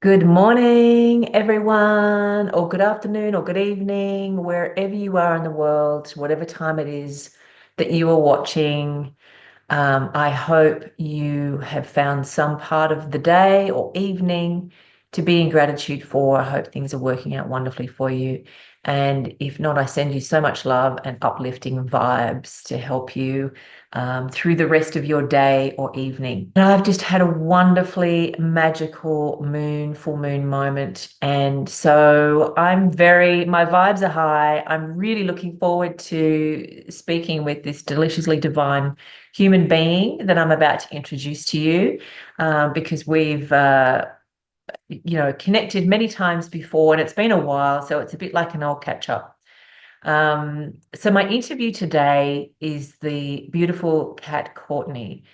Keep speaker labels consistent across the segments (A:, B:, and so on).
A: Good morning, everyone, or good afternoon, or good evening, wherever you are in the world, whatever time it is that you are watching. I hope you have found some part of the day or evening to be in gratitude for. I hope things are working out wonderfully for you. And if not, I send you so much love and uplifting vibes to help you through the rest of your day or evening. And I've just had a wonderfully magical full moon moment. And so my vibes are high. I'm really looking forward to speaking with this deliciously divine human being that I'm about to introduce to you, because we've connected many times before, and it's been a while, so it's a bit like an old catch up. So my interview today is the beautiful Kat Courtney,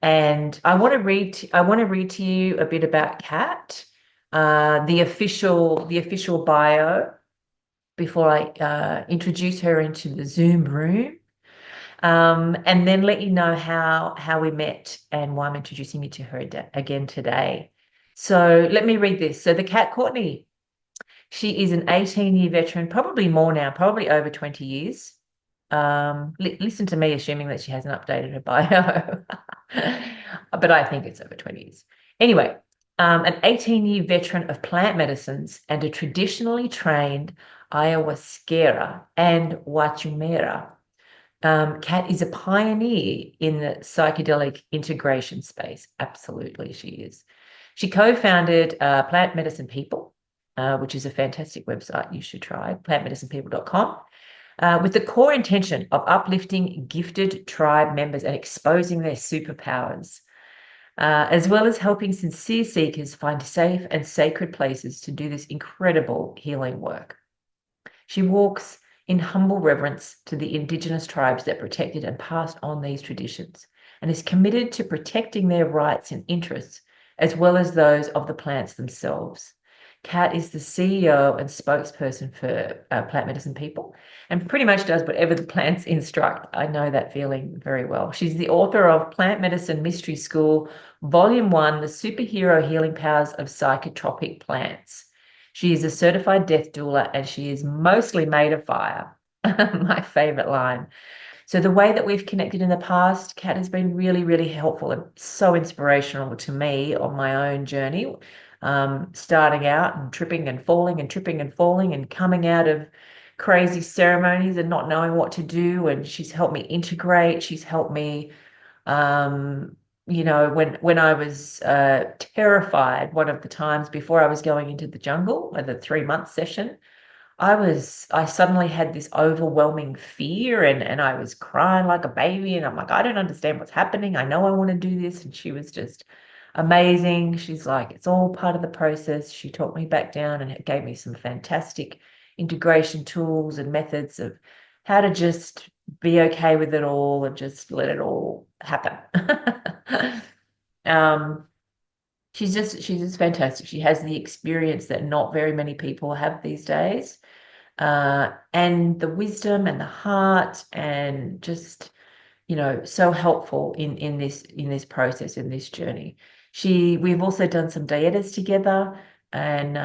A: and I want to read to you a bit about Kat, the official bio before I introduce her into the Zoom room. And then let you know how we met and why I'm introducing you to her again today. So let me read this. So the Kat Courtney, she is an 18-year veteran, probably more now, probably over 20 years. Listen to me assuming that she hasn't updated her bio, but I think it's over 20 years. Anyway, an 18-year veteran of plant medicines and a traditionally trained ayahuasquera and huachumera. Kat is a pioneer in the psychedelic integration space. Absolutely, she is. She co-founded Plant Medicine People, which is a fantastic website you should try, plantmedicinepeople.com, with the core intention of uplifting gifted tribe members and exposing their superpowers, as well as helping sincere seekers find safe and sacred places to do this incredible healing work. She walks in humble reverence to the Indigenous tribes that protected and passed on these traditions, and is committed to protecting their rights and interests, as well as those of the plants themselves. Kat is the CEO and spokesperson for Plant Medicine People, and pretty much does whatever the plants instruct. I know that feeling very well. She's the author of Plant Medicine Mystery School, Volume 1, The Superhero Healing Powers of Psychotropic Plants. She is a certified death doula, and she is mostly made of fire. My favorite line. So the way that we've connected in the past, Kat has been really, really helpful and so inspirational to me on my own journey, starting out and tripping and falling and tripping and falling and coming out of crazy ceremonies and not knowing what to do. And she's helped me integrate. She's helped me, when I was terrified, one of the times before I was going into the jungle, the 3 month session, I suddenly had this overwhelming fear, and I was crying like a baby, and I'm like, I don't understand what's happening. I know I want to do this. And she was just amazing. She's like, it's all part of the process. She talked me back down and it gave me some fantastic integration tools and methods of how to just be okay with it all and just let it all happen. um, she's just fantastic. She has the experience that not very many people have these days, and the wisdom and the heart, and just so helpful in this process, in this journey. We've also done some dietas together, and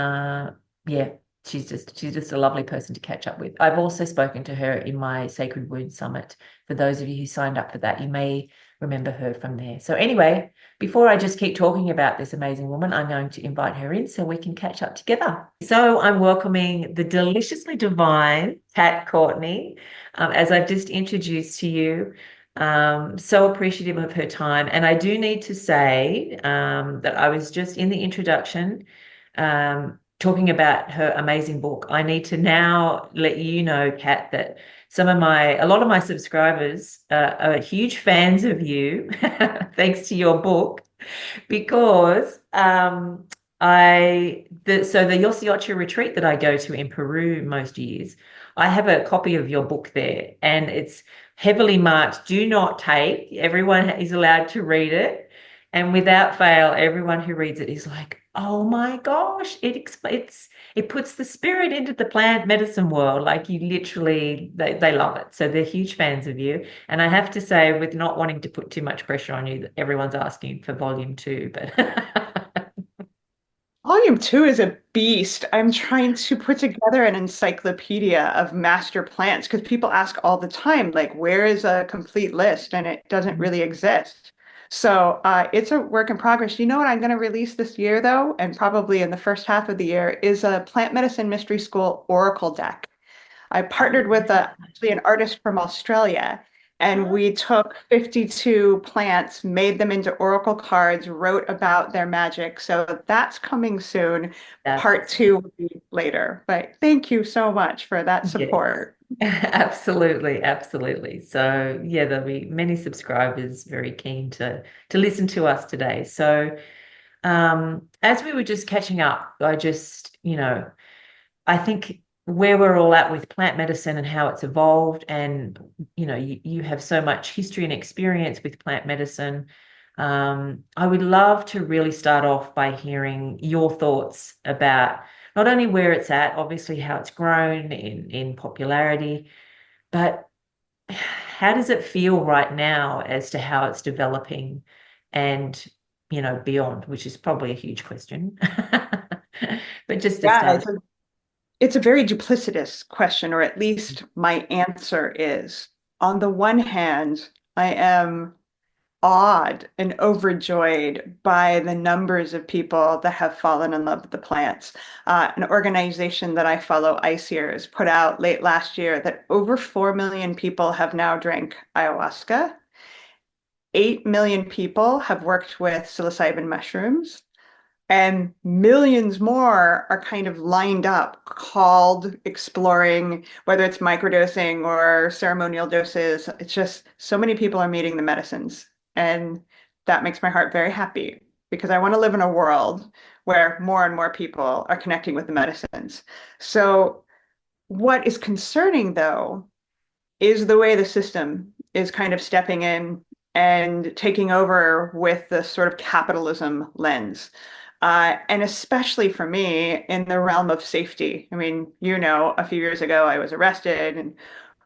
A: yeah, she's just a lovely person to catch up with. I've also spoken to her in my Sacred Wound Summit. For those of you who signed up for that, you may remember her from there. So anyway, before I just keep talking about this amazing woman, I'm going to invite her in so we can catch up together. So I'm welcoming the deliciously divine Kat Courtney, as I've just introduced to you. So appreciative of her time. And I do need to say that I was just in the introduction talking about her amazing book. I need to now let you know, Kat, that a lot of my subscribers are huge fans of you, thanks to your book, because the Yosi retreat that I go to in Peru most years, I have a copy of your book there, and it's heavily marked, do not take. Everyone is allowed to read it. And without fail, everyone who reads it is like, oh my gosh, it puts the spirit into the plant medicine world. Like, you literally, they love it. So they're huge fans of you. And I have to say, with not wanting to put too much pressure on you, that everyone's asking for volume 2, but
B: Volume two is a beast. I'm trying to put together an encyclopedia of master plants because people ask all the time, like, where is a complete list? And it doesn't really exist. So it's a work in progress. You know what I'm going to release this year, though, and probably in the first half of the year, is a Plant Medicine Mystery School Oracle deck. I partnered with actually an artist from Australia, and
A: Oh,
B: we took 52 plants, made them into oracle cards, wrote about their magic. So that's coming soon.
A: that's
B: Part two will be later. But thank you so much for that
A: yes.
B: support.
A: Absolutely, absolutely. So yeah, there'll be many subscribers very keen to listen to us today. So as we were just catching up, I just, I think where we're all at with plant medicine and how it's evolved, and you have so much history and experience with plant medicine. I would love to really start off by hearing your thoughts about not only where it's at, obviously how it's grown in popularity, but how does it feel right now as to how it's developing and beyond, which is probably a huge question. But just to
B: Yeah,
A: start.
B: it's a very duplicitous question, or at least my answer is. On the one hand, I am awed and overjoyed by the numbers of people that have fallen in love with the plants. An organization that I follow, ICEERS, put out late last year that over 4 million people have now drank ayahuasca. 8 million people have worked with psilocybin mushrooms. And millions more are kind of lined up, called, exploring, whether it's microdosing or ceremonial doses. It's just so many people are meeting the medicines. And that makes my heart very happy because I want to live in a world where more and more people are connecting with the medicines. So, what is concerning though is the way the system is kind of stepping in and taking over with the sort of capitalism lens. And especially for me in the realm of safety. I mean, a few years ago I was arrested and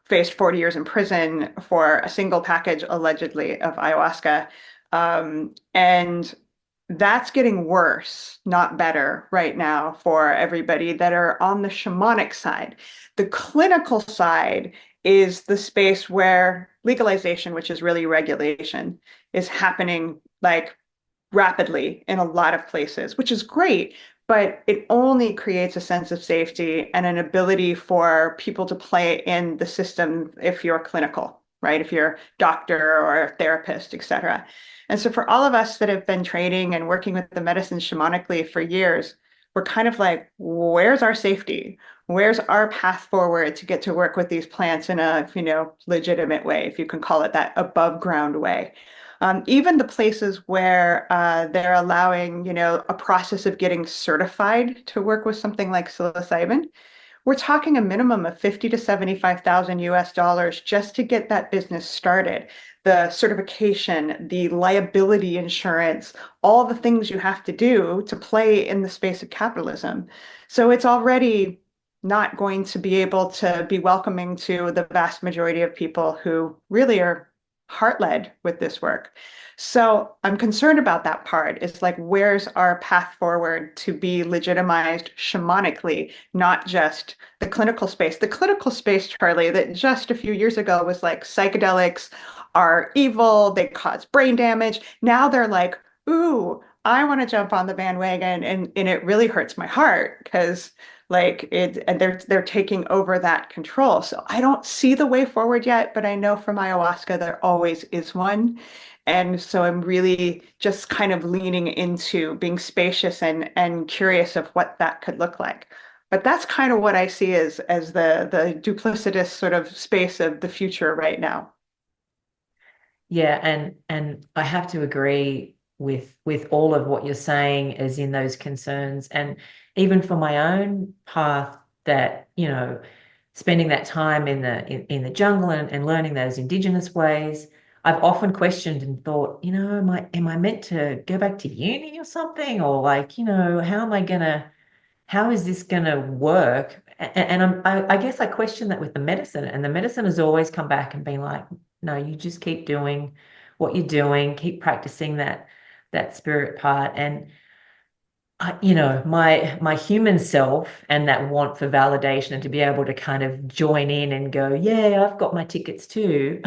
B: faced 40 years in prison for a single package, allegedly, of ayahuasca. And that's getting worse, not better right now for everybody that are on the shamanic side. The clinical side is the space where legalization, which is really regulation, is happening like rapidly in a lot of places, which is great, but it only creates a sense of safety and an ability for people to play in the system if you're clinical, right? If you're a doctor or a therapist, et cetera. And so for all of us that have been training and working with the medicine shamanically for years, we're kind of like, where's our safety? Where's our path forward to get to work with these plants in a, legitimate way, if you can call it that, above ground way? Even the places where they're allowing, a process of getting certified to work with something like psilocybin, we're talking a minimum of 50 to 75,000 US dollars just to get that business started. The certification, the liability insurance, all the things you have to do to play in the space of capitalism. So it's already not going to be able to be welcoming to the vast majority of people who really are heart-led with this work. So I'm concerned about that part. It's like, where's our path forward to be legitimized shamanically, not just the clinical space? The clinical space, Charlie, that just a few years ago was like psychedelics are evil, they cause brain damage. Now they're like, ooh, I want to jump on the bandwagon, and it really hurts my heart because like it and they're taking over that control. So I don't see the way forward yet, but I know from ayahuasca there always is one. And so I'm really just kind of leaning into being spacious and curious of what that could look like. But that's kind of what I see as the duplicitous sort of space of the future right now.
A: Yeah, and I have to agree with all of what you're saying as in those concerns. And even for my own path that, spending that time in the jungle and learning those indigenous ways, I've often questioned and thought, am I meant to go back to uni or something? Or like, how is this gonna work? And I guess I question that with the medicine, and the medicine has always come back and been like, no, you just keep doing what you're doing, keep practicing that spirit part. And my human self and that want for validation and to be able to kind of join in and go, yeah, I've got my tickets too.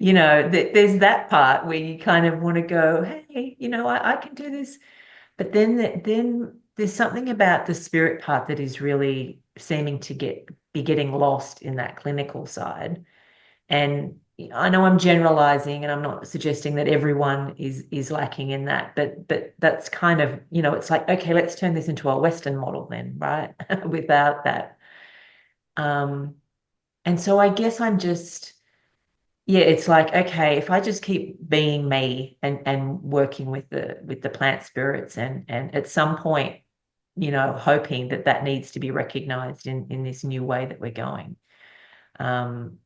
A: There's that part where you kind of want to go, hey, I can do this. But then there's something about the spirit part that is really seeming to be getting lost in that clinical side. And I know I'm generalizing and I'm not suggesting that everyone is lacking in that, but that's kind of, it's like, okay, let's turn this into a Western model then, right? Without that. Um, and so I guess I'm just, yeah, it's like, okay, if I just keep being me and working with the plant spirits and at some point, hoping that that needs to be recognized in this new way that we're going. Um,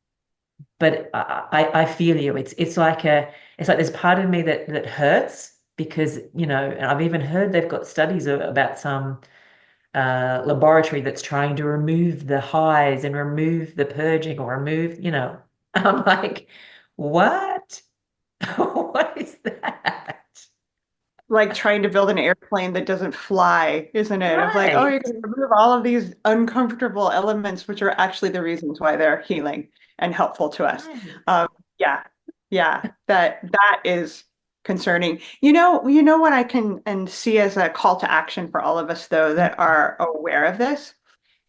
A: but I feel you. It's like there's part of me that hurts because and I've even heard they've got studies about some laboratory that's trying to remove the highs and remove the purging or remove. I'm like, what? What is that?
B: Like trying to build an airplane that doesn't fly, isn't it? Of like, oh,
A: Right.
B: you're going to remove all of these uncomfortable elements, which are actually the reasons why they're healing and helpful to us.
A: Right.
B: Um, yeah, yeah, that is concerning. You know what I can and see as a call to action for all of us, though, that are aware of this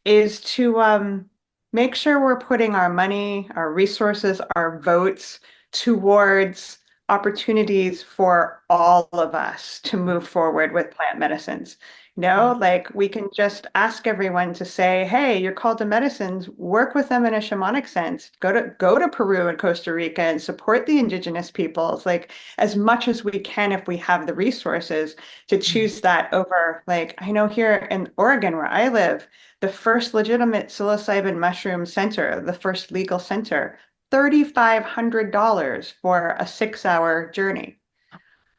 B: is to make sure we're putting our money, our resources, our votes towards opportunities for all of us to move forward with plant medicines. Like we can just ask everyone to say, hey, you're called to medicines, work with them in a shamanic sense. Go to Peru and Costa Rica and support the indigenous peoples, like as much as we can if we have the resources to choose that over, like I know here in Oregon where I live, the first legitimate psilocybin mushroom center, the first legal center, $3,500 for a 6 hour journey.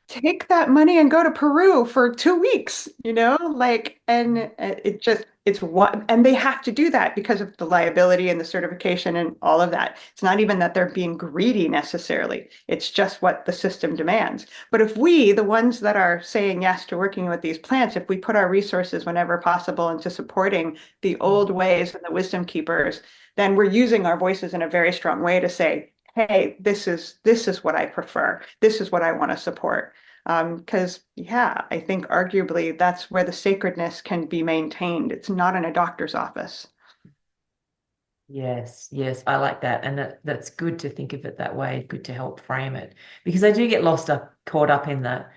B: Take that money and go to Peru for 2 weeks, like, and it's what, and they have to do that because of the liability and the certification and all of that. It's not even that they're being greedy necessarily. It's just what the system demands. But if we, the ones that are saying yes to working with these plants, if we put our resources whenever possible into supporting the old ways and the wisdom keepers, then we're using our voices in a very strong way to say, hey, this is what I prefer. This is what I want to support. Because, yeah, I think arguably that's where the sacredness can be maintained. It's not in a doctor's office.
A: Yes, yes, I like that. And that's good to think of it that way, good to help frame it. Because I do get caught up in that,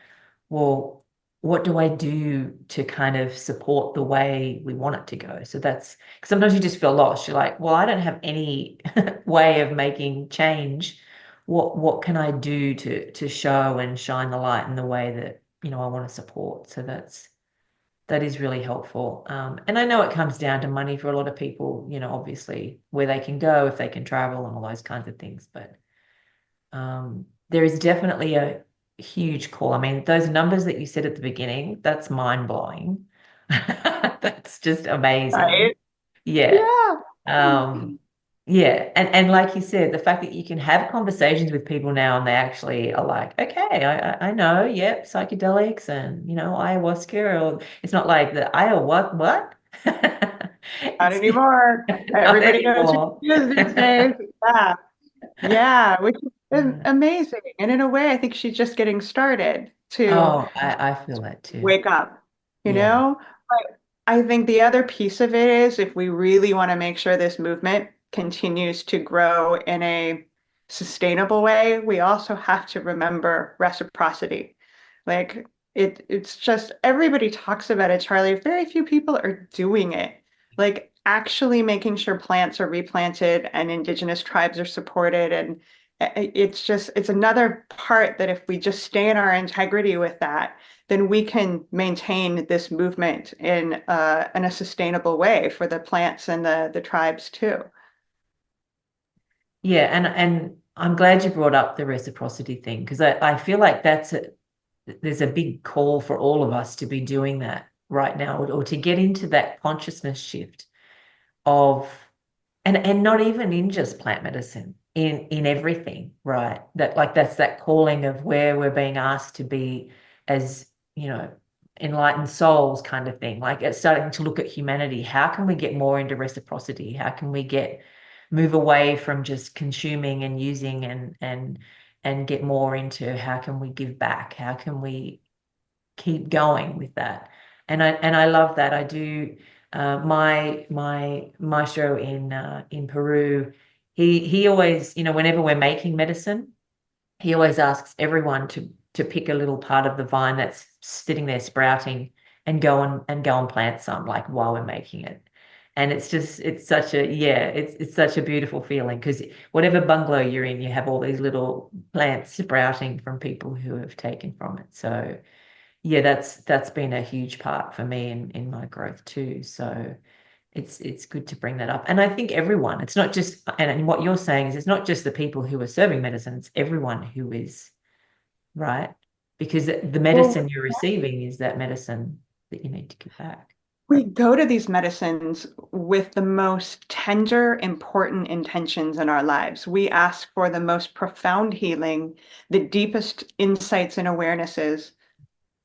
A: well, what do I do to kind of support the way we want it to go? So that's 'cause sometimes you just feel lost. You're like, well, I don't have any way of making change. What can I do to show and shine the light in the way that, I want to support? So that is really helpful. And I know it comes down to money for a lot of people, obviously, where they can go, if they can travel and all those kinds of things. But there is definitely a huge call. I mean, those numbers that you said at the beginning, that's mind-blowing. That's just amazing.
B: Right?
A: Yeah.
B: Yeah.
A: Um, yeah. And like you said, the fact that you can have conversations with people now and they actually are like, okay, I know, yep, psychedelics and ayahuasca, or it's not like the what?
B: Not
A: It's
B: anymore.
A: not
B: Everybody knows who
A: anymore.
B: she is these days. Yeah. Yeah, which is
A: Yeah.
B: amazing. And in a way, I think she's just getting started to
A: Oh, I feel that too.
B: wake up, you
A: Yeah.
B: know? But I think the other piece of it is if we really want to make sure this movement continues to grow in a sustainable way, we also have to remember reciprocity. Like it's just everybody talks about it, Charlie. Very few people are doing it. Like actually making sure plants are replanted and indigenous tribes are supported and it's another part that if we just stay in our integrity with that, then we can maintain this movement in a sustainable way for the plants and the tribes too.
A: Yeah, and I'm glad you brought up the reciprocity thing because I feel like there's a big call for all of us to be doing that right now or to get into that consciousness shift of and not even in just plant medicine, in everything, right? That's that calling of where we're being asked to be as, you know, enlightened souls kind of thing. Like it's starting to look at humanity. How can we get more into reciprocity? How can we get move away from just consuming and using and get more into how can we give back? How can we keep going with that? And I love that. I do my maestro in Peru, he always, whenever we're making medicine, he always asks everyone to pick a little part of the vine that's sitting there sprouting and go and plant some like while we're making it. And it's such a yeah, it's such a beautiful feeling because whatever bungalow you're in, you have all these little plants sprouting from people who have taken from it. So yeah, that's been a huge part for me in my growth too. So it's good to bring that up. And I think everyone, it's not just, and what you're saying is it's not just the people who are serving medicine, it's everyone who is, right? Because the
B: Well,
A: medicine you're receiving is that medicine that you need to give back.
B: we go to these medicines with the most tender, important intentions in our lives. We ask for the most profound healing, the deepest insights and awarenesses.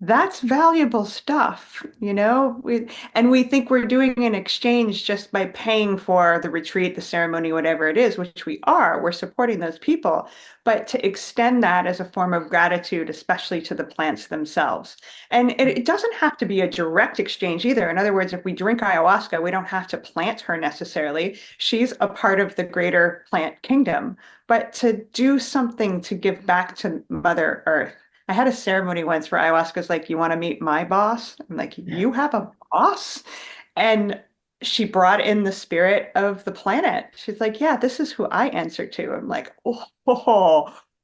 B: That's valuable stuff, and we think we're doing an exchange just by paying for the retreat, the ceremony, whatever it is, which we are. We're supporting those people. But to extend that as a form of gratitude, especially to the plants themselves. And it doesn't have to be a direct exchange either. In other words, if we drink ayahuasca, we don't have to plant her necessarily. She's a part of the greater plant kingdom. But to do something to give back to Mother Earth. I had a ceremony once where ayahuasca's like, you want to meet my boss? I'm like, you have a boss? And she brought in the spirit of the planet. She's like, yeah, this is who I answer to. I'm like, oh,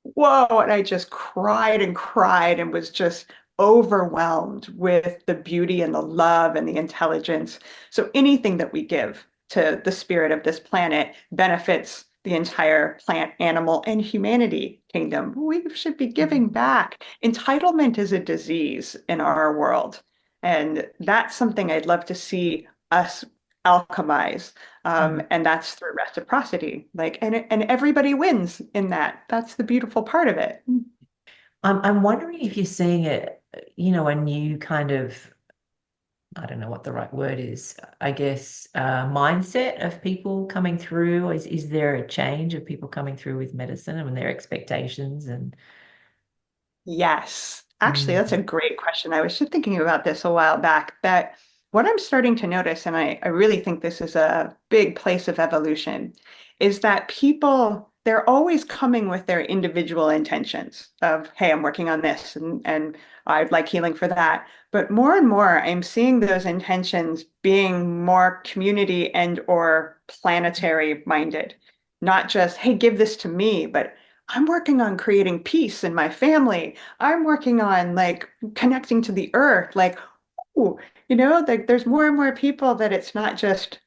B: whoa. And I just cried and was just overwhelmed with the beauty and the love and the intelligence. So anything that we give to the spirit of this planet benefits the entire plant, animal, and humanity kingdom. We should be giving back. Entitlement is a disease in our world. And that's something I'd love to see us alchemize.
A: Mm.
B: And that's through reciprocity. And everybody wins in that. That's the beautiful part of it.
A: I'm wondering if you're seeing it, a new kind of, I don't know what the right word is, I guess, mindset of people coming through. Is there a change of people coming through with medicine and their expectations and
B: Yes. Actually, that's a
A: mm,
B: great question. I was just thinking about this a while back that what I'm starting to notice, and I really think this is a big place of evolution, is that people, they're always coming with their individual intentions of, hey, I'm working on this and I'd like healing for that. But more and more, I'm seeing those intentions being more community and or planetary minded. Not just, hey, give this to me, but I'm working on creating peace in my family. I'm working on like connecting to the earth. Like, ooh, like there's more and more people that it's not just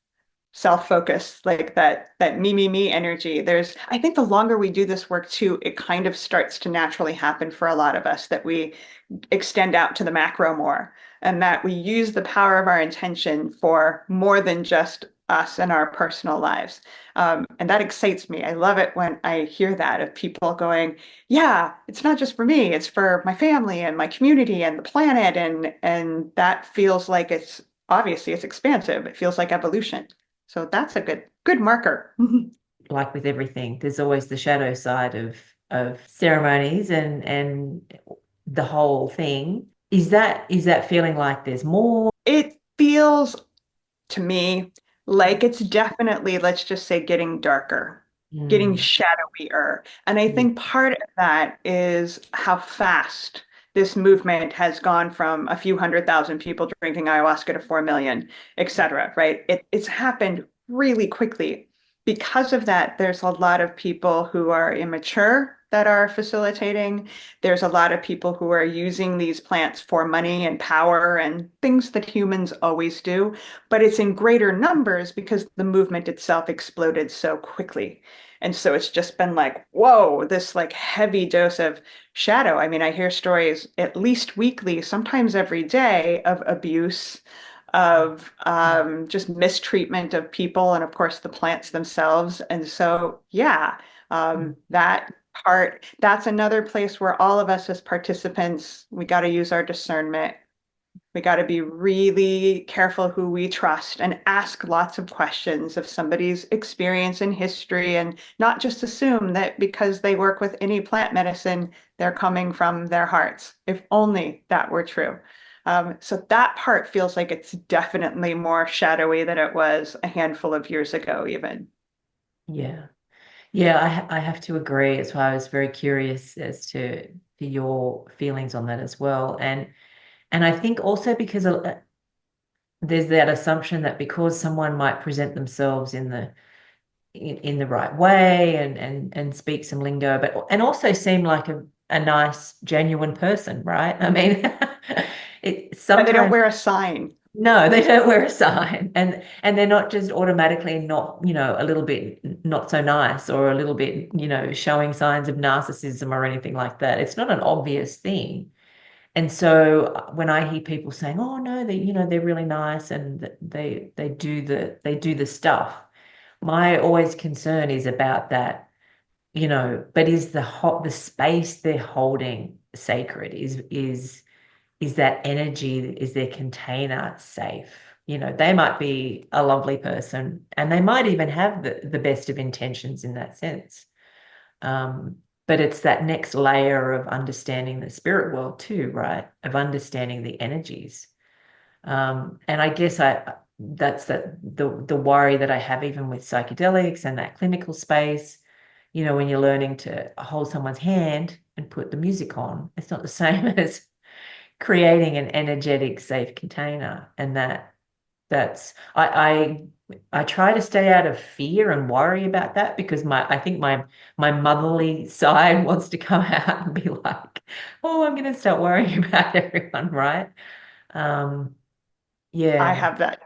B: self-focused, like that me energy. I think the longer we do this work too, it kind of starts to naturally happen for a lot of us that we extend out to the macro more and that we use the power of our intention for more than just us and our personal lives. And that excites me. I love it when I hear that of people going, yeah, it's not just for me, it's for my family and my community and the planet. And that feels like it's expansive. It feels like evolution. So that's a good marker.
A: like with everything, there's always the shadow side of ceremonies and the whole thing. Is that feeling like there's more?
B: It feels to me like it's definitely, let's just say, getting darker, getting
A: Mm,
B: shadowier. And I
A: yeah.
B: think part of that is how fast this movement has gone from a few 100,000 people drinking ayahuasca to 4 million, et cetera, right? It's happened really quickly. Because of that, there's a lot of people who are immature that are facilitating. There's a lot of people who are using these plants for money and power and things that humans always do, but it's in greater numbers because the movement itself exploded so quickly. And so it's just been like, whoa, this like heavy dose of shadow. I mean, I hear stories at least weekly, sometimes every day, of abuse, of just mistreatment of people, and of course the plants themselves. And so, yeah, that that's another place where all of us as participants, we got to use our discernment. We got to be really careful who we trust and ask lots of questions of somebody's experience and history and not just assume that because they work with any plant medicine, they're coming from their hearts. If only that were true. So that part feels like it's definitely more shadowy than it was a handful of years ago, even.
A: Yeah. Yeah, I have to agree. That's why I was very curious as to your feelings on that as well. And I think also because there's that assumption that because someone might present themselves in the right way and speak some lingo, but and also seem like a nice, genuine person, right? I mean, it
B: Yeah, they don't
A: sometimes
B: wear a sign.
A: no, they don't wear a sign, and they're not just automatically not, a little bit not so nice or a little bit, showing signs of narcissism or anything like that. It's not an obvious thing. And so when I hear people saying, "Oh no, they're really nice and they do the stuff," my always concern is about that, but is the space they're holding sacred? Is that energy, is their container safe? They might be a lovely person and they might even have the best of intentions in that sense. But it's that next layer of understanding the spirit world too, right? Of understanding the energies. And I guess that's the worry that I have even with psychedelics and that clinical space. When you're learning to hold someone's hand and put the music on, it's not the same as creating an energetic, safe container. And I try to stay out of fear and worry about that because I think my motherly side wants to come out and be like, oh, I'm going to start worrying about everyone, right? Um,
B: I
A: yeah.
B: have that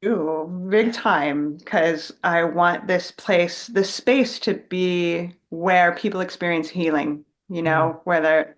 B: too, big time, because I want this place, this space to be where people experience healing,
A: Mm.
B: whether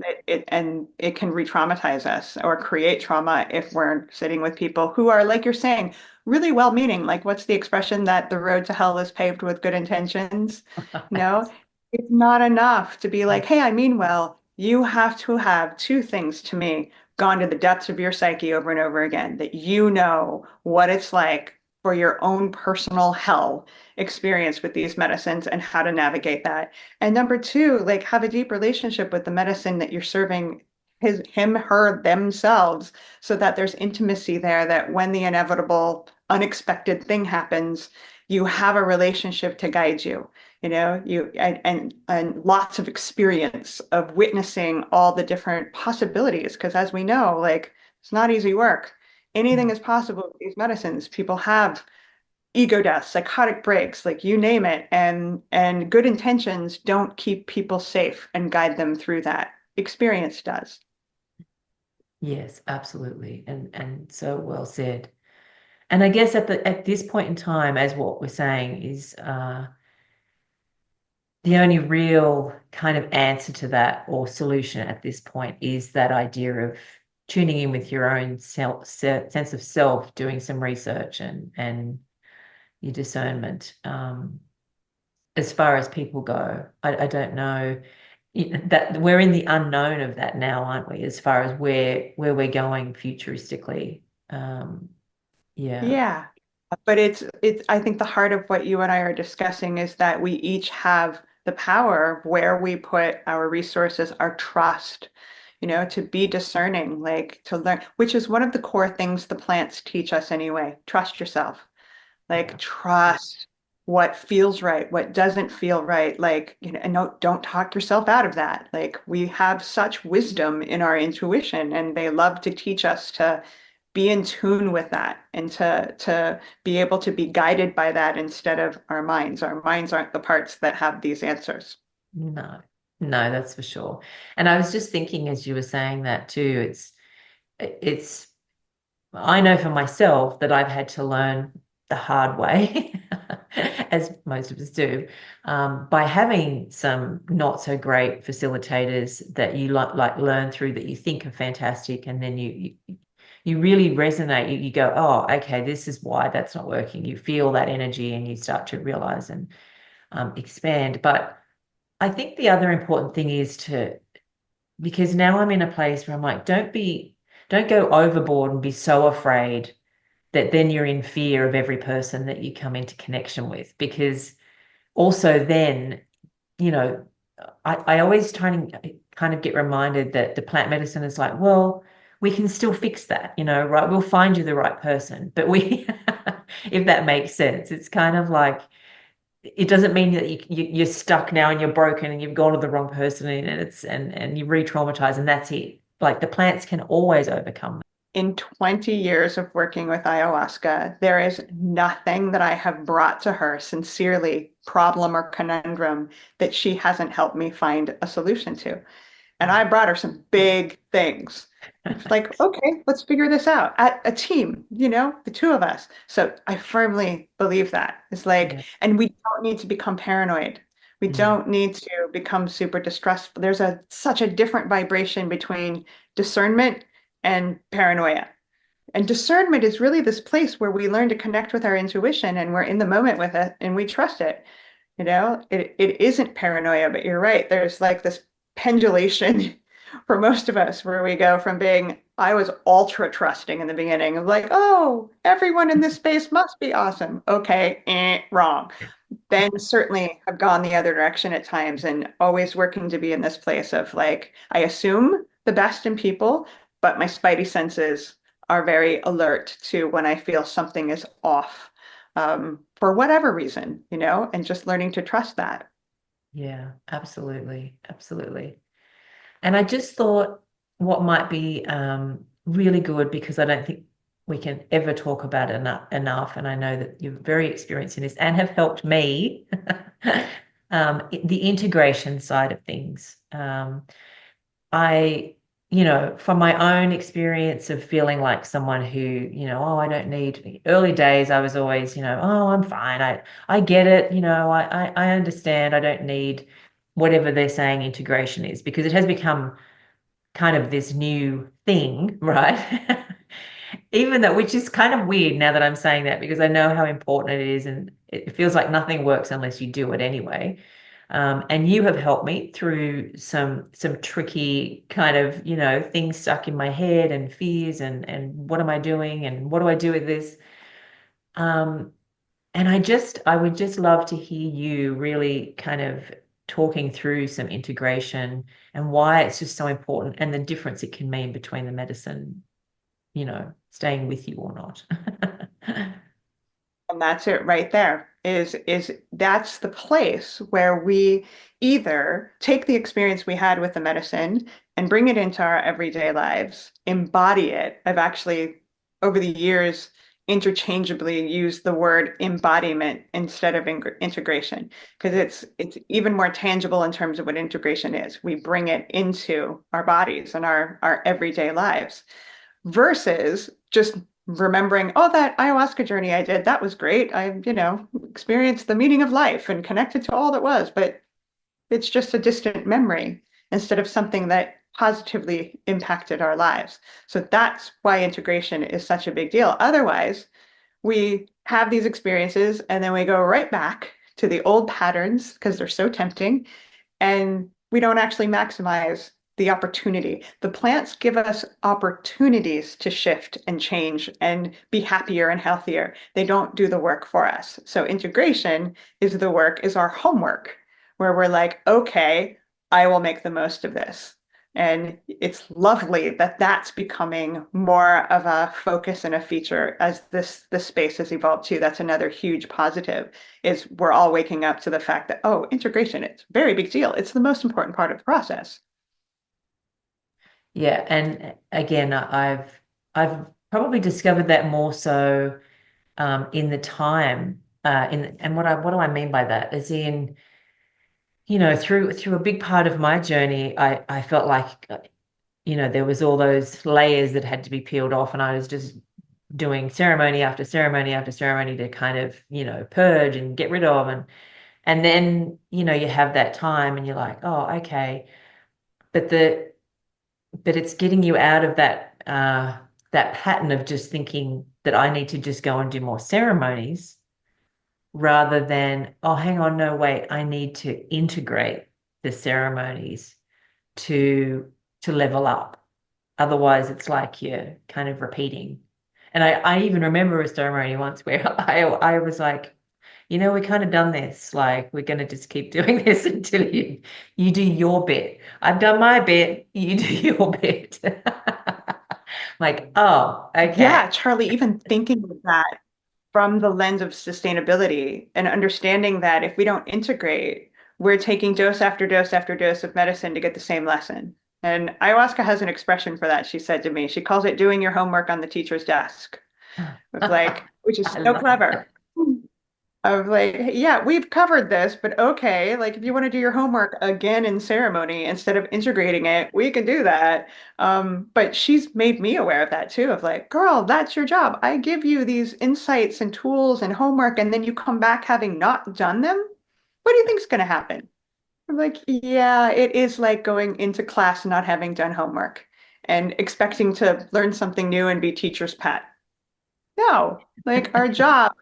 B: and it can re-traumatize us or create trauma if we're sitting with people who are, like you're saying, really well-meaning. Like, what's the expression that the road to hell is paved with good intentions? No, it's not enough to be like, hey, I mean well. You have to have two things to me gone to the depths of your psyche over and over again, that you know what it's like for your own personal hell experience with these medicines and how to navigate that. And number two, like have a deep relationship with the medicine that you're serving him, her, themselves, so that there's intimacy there, that when the inevitable, unexpected thing happens, you have a relationship to guide you you and lots of experience of witnessing all the different possibilities because as we know, like it's not easy work. Anything
A: Mm.
B: is possible with these medicines. People have ego deaths, psychotic breaks, like you name it, and good intentions don't keep people safe and guide them through that. Experience does.
A: Yes, absolutely. And so well said. And I guess at this point in time, as what we're saying is the only real kind of answer to that or solution at this point is that idea of tuning in with your own sense of self, doing some research and your discernment. As far as people go, I don't know that we're in the unknown of that now, aren't we? As far as where we're going futuristically. Yeah.
B: Yeah. But it's I think the heart of what you and I are discussing is that we each have the power of where we put our resources, our trust, to be discerning, like to learn, which is one of the core things the plants teach us anyway. Trust yourself. Like
A: Yeah.
B: trust what feels right, what doesn't feel right. Like, and no, don't talk yourself out of that. Like we have such wisdom in our intuition, and they love to teach us to be in tune with that and to be able to be guided by that instead of our minds. Our minds aren't the parts that have these answers.
A: No, no, that's for sure. And I was just thinking as you were saying that too, it's I know for myself that I've had to learn the hard way, as most of us do, by having some not so great facilitators that you like learn through that you think are fantastic, and then you really resonate. You go, oh, okay, this is why that's not working. You feel that energy, and you start to realize and expand. But I think the other important thing is because now I'm in a place where I'm like, don't be. don't go overboard and be so afraid that then you're in fear of every person that you come into connection with. Because also then, you know, I always try and kind of get reminded that the plant medicine is like, well, we can still fix that, right? We'll find you the right person. But if that makes sense, it's kind of like, it doesn't mean that you're stuck now and you're broken and you've gone to the wrong person and you re-traumatize and that's it. Like the plants can always overcome
B: In 20 years of working with ayahuasca, there is nothing that I have brought to her sincerely, problem or conundrum, that she hasn't helped me find a solution to. And
A: that.
B: I brought her some big things. It's like, okay, let's figure this out. At a team, the two of us. So I firmly believe that. It's like,
A: Yeah.
B: and we don't need to become paranoid. We
A: Mm.
B: don't need to become super distrustful. There's such a different vibration between discernment and paranoia. And discernment is really this place where we learn to connect with our intuition and we're in the moment with it and we trust it. It isn't paranoia, but you're right. There's like this pendulation for most of us where we go from being, I was ultra trusting in the beginning of like, oh, everyone in this space must be awesome. Okay, wrong. Then certainly have gone the other direction at times and always working to be in this place of like, I assume the best in people, but my spidey senses are very alert to when I feel something is off, for whatever reason, and just learning to trust that.
A: Yeah, absolutely. Absolutely. And I just thought what might be really good, because I don't think we can ever talk about it enough. And I know that you're very experienced in this and have helped me, the integration side of things. I, from my own experience of feeling like someone who, oh, I don't need, early days, I was always, oh, I'm fine. I get it. I understand. I don't need whatever they're saying integration is, because it has become kind of this new thing, right? Even though, which is kind of weird now that I'm saying that, because I know how important it is, and it feels like nothing works unless you do it anyway. And you have helped me through some tricky kind of, things stuck in my head and fears and what am I doing and what do I do with this? Um, and I would just love to hear you really kind of talking through some integration and why it's just so important and the difference it can mean between the medicine, staying with you or not.
B: And that's it right there. Is that's the place where we either take the experience we had with the medicine and bring it into our everyday lives, embody it. I've actually over the years interchangeably used the word embodiment instead of integration because it's even more tangible in terms of what integration is. We bring it into our bodies and our everyday lives versus just remembering, oh, that ayahuasca journey I did, that was great. I, experienced the meaning of life and connected to all that was, but it's just a distant memory instead of something that positively impacted our lives. So that's why integration is such a big deal. Otherwise, we have these experiences and then we go right back to the old patterns because they're so tempting and we don't actually maximize the opportunity. The plants give us opportunities to shift and change and be happier and healthier. They don't do the work for us. So integration is our homework, where we're like, okay, I will make the most of this. And it's lovely that that's becoming more of a focus and a feature as this space has evolved too. That's another huge positive is we're all waking up to the fact that, oh, integration, it's a very big deal. It's the most important part of the process.
A: Yeah, and again, I've probably discovered that more so in the time and what do I mean by that is in through a big part of my journey I felt like there was all those layers that had to be peeled off and I was just doing ceremony after ceremony after ceremony to kind of purge and get rid of and then you have that time and you're like, oh, okay, but it's getting you out of that pattern of just thinking that I need to just go and do more ceremonies rather than, oh, hang on, no, wait, I need to integrate the ceremonies to level up. Otherwise, it's like you're kind of repeating. And I even remember a ceremony once where I was like, we kind of done this. Like, we're going to just keep doing this until you do your bit. I've done my bit. You do your bit. Like, oh, okay.
B: Yeah, Charlie, even thinking of that from the lens of sustainability and understanding that if we don't integrate, we're taking dose after dose after dose of medicine to get the same lesson. And ayahuasca has an expression for that, she said to me. She calls it doing your homework on the teacher's desk. Of like, which is
A: I
B: so
A: love
B: clever. Of like, yeah, we've covered this, but okay, like if you want to do your homework again in ceremony instead of integrating it, we can do that. But she's made me aware of that too, of like, girl, that's your job. I give you these insights and tools and homework, and then you come back having not done them. What do you think's going to happen? I'm like, yeah, it is like going into class not having done homework and expecting to learn something new and be teacher's pet. No, like our job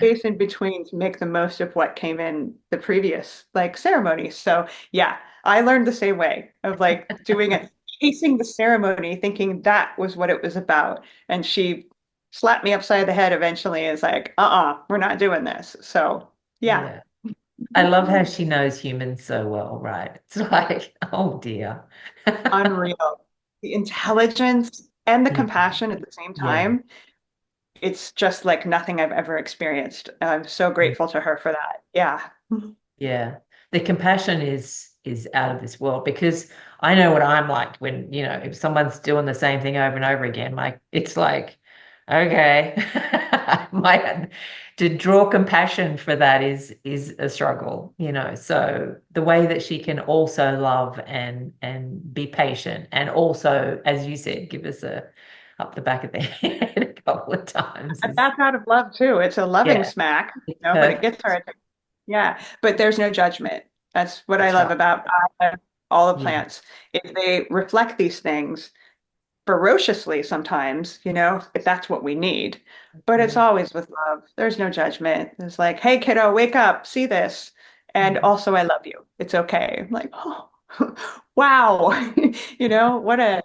B: space in between to make the most of what came in the previous like ceremony. So yeah, I learned the same way of like doing it, chasing the ceremony, thinking that was what it was about. And she slapped me upside the head eventually and is like, we're not doing this. So yeah,
A: Yeah. I love how she knows humans so well, right? It's like, oh dear.
B: unreal. The intelligence and the
A: Yeah.
B: compassion at the same
A: Yeah.
B: time, it's just like nothing I've ever experienced. I'm so grateful to her for that. Yeah.
A: Yeah. The compassion is out of this world because I know what I'm like when, if someone's doing the same thing over and over again, like it's like, okay. My to draw compassion for that is a struggle, So the way that she can also love and be patient and also, as you said, give us a up the back of the head a couple of times is
B: That's out of love too. It's a loving
A: yeah,
B: smack,
A: it's
B: but it gets
A: perfect.
B: her. Yeah, but there's no judgment. That's what I
A: That's
B: love
A: right.
B: about all the
A: Yeah.
B: plants. If they reflect these things ferociously sometimes, if that's what we need. But it's
A: Yeah.
B: always with love. There's no judgment. It's like, hey, kiddo, wake up, see this. And
A: Mm.
B: also, I love you. It's okay. I'm like, oh, wow. What a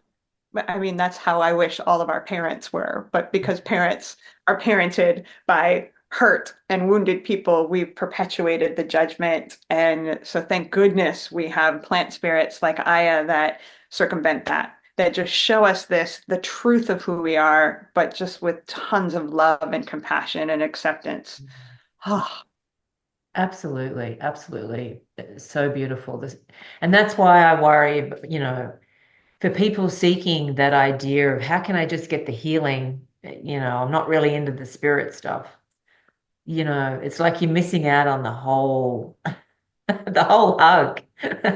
B: I mean, that's how I wish all of our parents were. But because parents are parented by hurt and wounded people, we've perpetuated the judgment. And so thank goodness we have plant spirits like Aya that circumvent that, that just show us this, the truth of who we are, but just with tons of love and compassion and acceptance. Oh,
A: Absolutely, absolutely. It's so beautiful. And that's why I worry, for people seeking that idea of how can I just get the healing? I'm not really into the spirit stuff. It's like you're missing out on the whole, the whole hug. The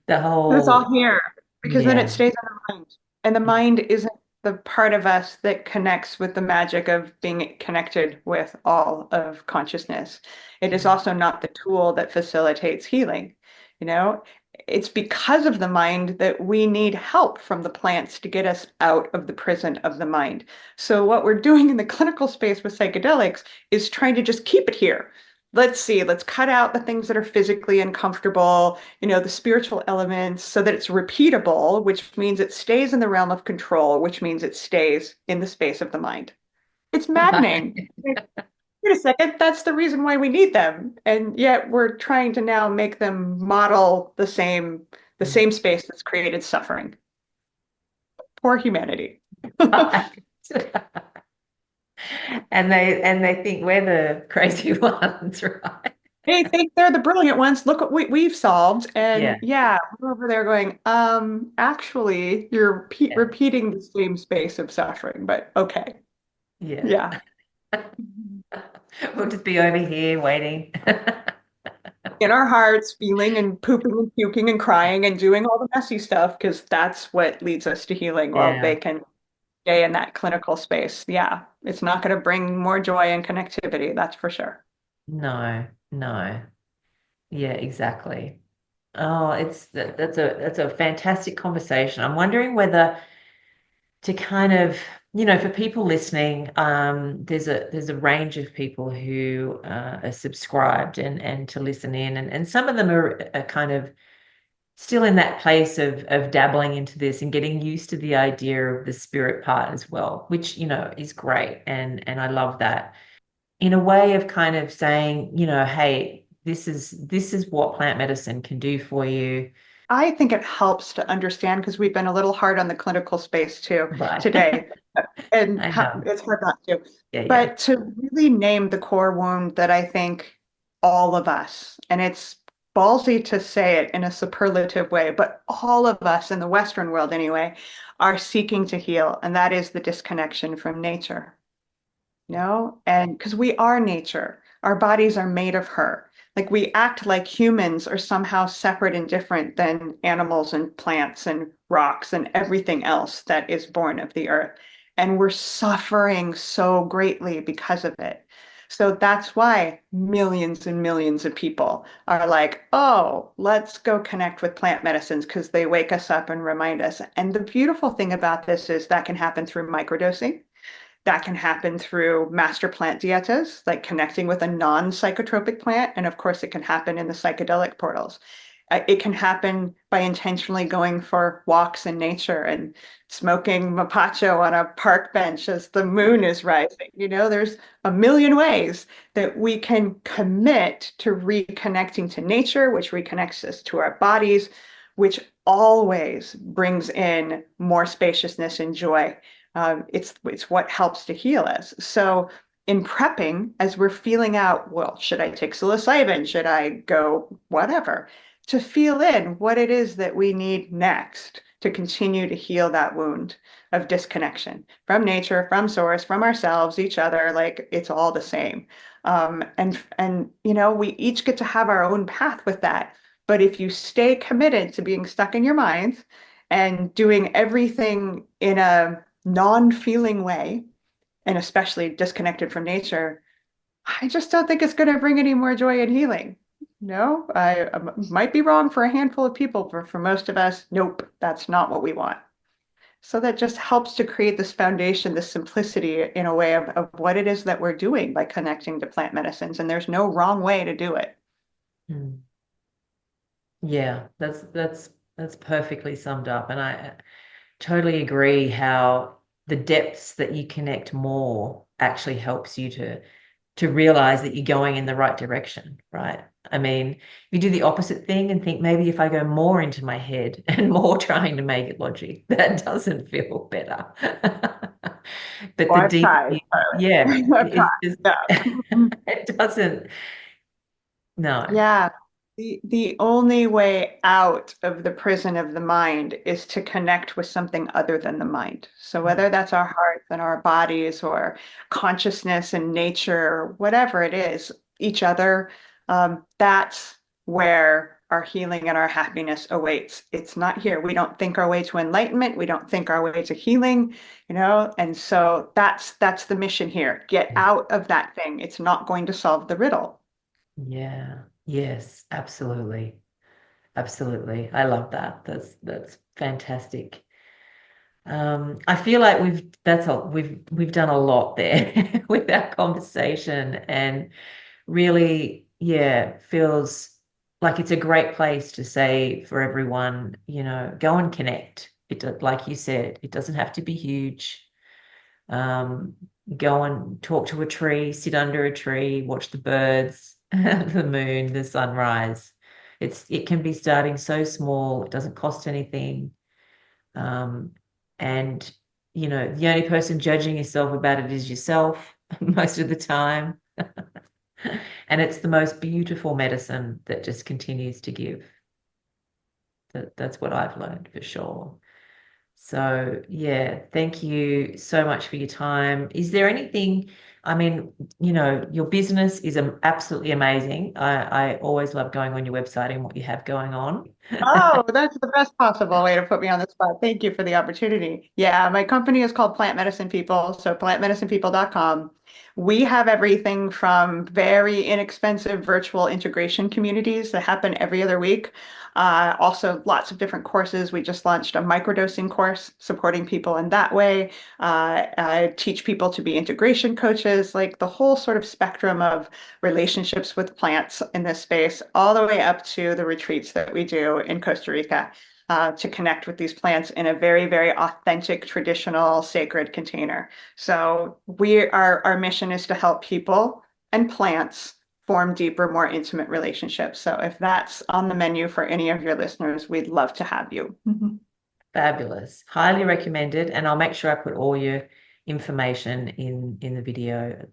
B: but it's all
A: whole,
B: here because then it
A: yeah.
B: stays in the mind. And the mind isn't the part of us that connects with the magic of being connected with all of consciousness. It is also not the tool that facilitates healing. You know, it's because of the mind that we need help from the plants to get us out of the prison of the mind. So, what we're doing in the clinical space with psychedelics is trying to just keep it here. Let's see, let's cut out the things that are physically uncomfortable, the spiritual elements so that it's repeatable, which means it stays in the realm of control, which means it stays in the space of the mind. It's maddening. Wait a second, that's the reason why we need them. And yet we're trying to now make them model the same space that's created suffering. Poor humanity.
A: Right. And they think we're the crazy ones, right?
B: They think they're the brilliant ones. Look what we've solved.
A: Yeah,
B: And yeah, we're over there going, actually, you're
A: yeah,
B: repeating the same space of suffering, but okay.
A: yeah.
B: Yeah.
A: We'll just be over here waiting.
B: In our hearts, feeling and pooping and puking and crying and doing all the messy stuff, because that's what leads us to healing while
A: Yeah.
B: they can stay in that clinical space. Yeah. It's not going to bring more joy and connectivity, that's for sure.
A: No, no. Yeah, exactly. Oh, that's a fantastic conversation. I'm wondering whether to kind of, for people listening, there's a range of people who are subscribed and to listen in, and some of them are kind of still in that place of dabbling into this and getting used to the idea of the spirit part as well, which, is great. And I love that. In a way of kind of saying, hey, this is what plant medicine can do for you.
B: I think it helps to understand because we've been a little hard on the clinical space too
A: Right.
B: today, and
A: I know.
B: it's hard not to.
A: Yeah, yeah.
B: But to really name the core wound that I think all of us, and it's ballsy to say it in a superlative way, but all of us in the Western world anyway, are seeking to heal, and that is the disconnection from nature. And because we are nature, our bodies are made of her. Like we act like humans are somehow separate and different than animals and plants and rocks and everything else that is born of the earth. And we're suffering so greatly because of it. So that's why millions and millions of people are like, oh, let's go connect with plant medicines because they wake us up and remind us. And the beautiful thing about this is that can happen through microdosing. That can happen through master plant dietas, like connecting with a non-psychotropic plant. And of course, it can happen in the psychedelic portals. It can happen by intentionally going for walks in nature and smoking mapacho on a park bench as the moon is rising. There's a million ways that we can commit to reconnecting to nature, which reconnects us to our bodies, which always brings in more spaciousness and joy. It's what helps to heal us. So in prepping, as we're feeling out, well, should I take psilocybin? Should I go whatever? To feel in what it is that we need next to continue to heal that wound of disconnection from nature, from source, from ourselves, each other, like it's all the same. And we each get to have our own path with that. But if you stay committed to being stuck in your mind and doing everything in a non-feeling way, and especially disconnected from nature, I just don't think it's going to bring any more joy and healing. No, I might be wrong for a handful of people, but for most of us, nope, that's not what we want. So that just helps to create this foundation, this simplicity in a way of what it is that we're doing by connecting to plant medicines. And there's no wrong way to do it.
A: Mm. Yeah, that's perfectly summed up. And I totally agree how the depths that you connect more actually helps you to realize that you're going in the right direction, right? I mean, you do the opposite thing and think maybe if I go more into my head and more trying to make it logic, that doesn't feel better. But
B: Well,
A: the
B: I've
A: deeper
B: tried.
A: you, yeah,
B: I've tried.
A: it's just,
B: Yeah.
A: it doesn't, no.
B: Yeah. The only way out of the prison of the mind is to connect with something other than the mind. So whether that's our hearts and our bodies or consciousness and nature or whatever it is, each other, that's where our healing and our happiness awaits. It's not here. We don't think our way to enlightenment. We don't think our way to healing. And so that's the mission here. Get out of that thing. It's not going to solve the riddle.
A: Yeah. Yes, absolutely. Absolutely. I love that. That's fantastic. I feel like we've done a lot there with our conversation and really, yeah, feels like it's a great place to say for everyone, go and connect. Like you said, it doesn't have to be huge. Um, Go and talk to a tree, sit under a tree, watch the birds, the moon, the sunrise. It can be starting so small, it doesn't cost anything. Um, and the only person judging yourself about it is yourself most of the time. And it's the most beautiful medicine that just continues to give. That's what I've learned for sure. So, yeah, thank you so much for your time. Is there anything, I mean, your business is absolutely amazing. I always love going on your website and what you have going on.
B: Oh, that's the best possible way to put me on the spot. Thank you for the opportunity. Yeah, my company is called Plant Medicine People, so plantmedicinepeople.com. We have everything from very inexpensive virtual integration communities that happen every other week, Also, lots of different courses. We just launched a microdosing course supporting people in that way. I teach people to be integration coaches, like the whole sort of spectrum of relationships with plants in this space, all the way up to the retreats that we do in Costa Rica. To connect with these plants in a very, very authentic, traditional, sacred container. So our mission is to help people and plants form deeper, more intimate relationships. So if that's on the menu for any of your listeners, we'd love to have you.
A: Fabulous. Highly recommended. And I'll make sure I put all your information in the video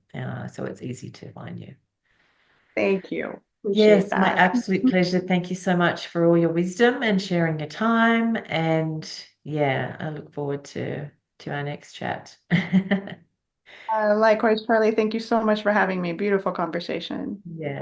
A: so it's easy to find you.
B: Thank you. Appreciate
A: Yes, my
B: that.
A: absolute pleasure. Thank you so much for all your wisdom and sharing your time. And yeah, I look forward to our next chat.
B: Likewise, Charlie, thank you so much for having me. Beautiful conversation.
A: Yeah.